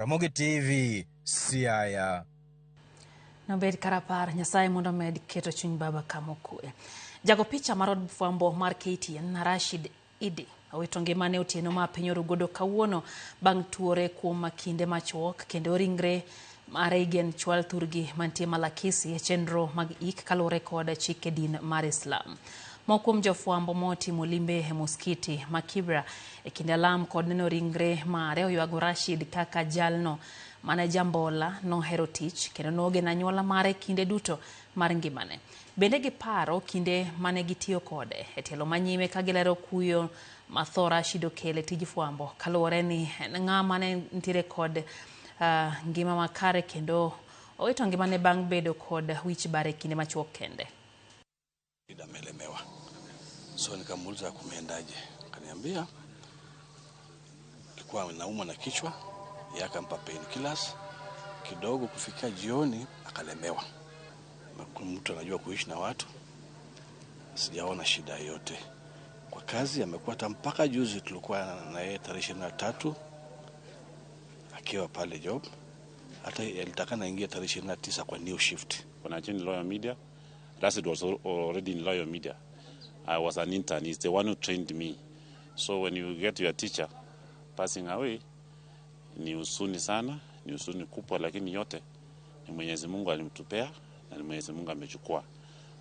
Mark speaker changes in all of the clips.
Speaker 1: Ramogi TV, Siaya.
Speaker 2: Nobed karapar nyasaye mondo med keto chuny baba kamokue. Jago picha marod fwambo mar KTN Rashid Idi owito ngimane otieno ma piny orugodo kawuono bang' tuore kuom kinde machuok kendo ringre mare igen chwal thurgi mantie Malakisi e chenro mag ik kalure kod chike din mar Islam. Mokuom jofwambo motimo limbe e muskiti ma Kibra e kinde alam kod neno ringre mare oywago Rashid kaka jalno mane jambola nohero tich kendo nogen anyuola mare kinde duto mar ngimane. Bende giparo kinde mane gitiyo kode e tielo manyime ka gilero kuyo matho Rashid okele tij fwambo kaluwore ni ng'ama ne ntiere kod ngima makare kendo owito ngimane bang' bedo kod wich bare kinde machuok kende.
Speaker 3: Amelemewa. So nikamuuliza kumeendaje. Akaniambia alikuwa anaumwa na kichwa, akampa painkillers kidogo, kufika jioni akalemewa. Mtu anajua kuishi na watu, sijaona shida yote. Kwa kazi amekuwa mpaka juzi tulikuwa na yeye tarehe 23 akiwa pale job. Hata alitaka naingia tarehe 29 kwa new shift.
Speaker 4: When I joined Loyal Media, Rashid was already in Loyal Media. I was an intern. He's the one who trained me. So when you get your teacher passing away, ni huzuni sana, ni huzuni kubwa, lakini yote ni Mwenyezi Mungu alimtupea na ni Mwenyezi Mungu amechukua.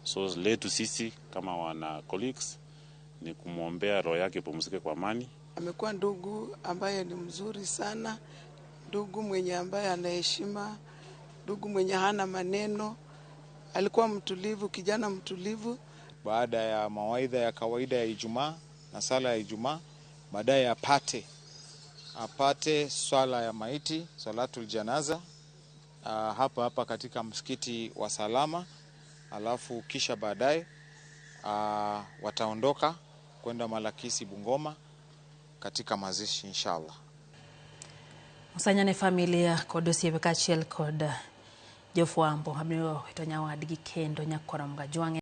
Speaker 4: So letu sisi kama wana colleagues ni kumwombea roho yake ipumzike kwa amani.
Speaker 5: Amekuwa ndugu ambaye ni mzuri sana, ndugu mwenye ambaye anaheshima, ndugu mwenye hana maneno. Alikuwa mtulivu, kijana mtulivu.
Speaker 6: Baada ya mawaidha ya kawaida ya Ijumaa na sala ya Ijumaa, baadaye apate swala ya maiti, salatul janaza, hapa katika msikiti wa Salama. Alafu kisha baadaye wataondoka kwenda Malakisi Bungoma katika mazishi inshallah.
Speaker 2: Musanyane familia kod osiepe kaachiel kod jofwambo abiro ito nyawadgi kendo nyakora mga jwange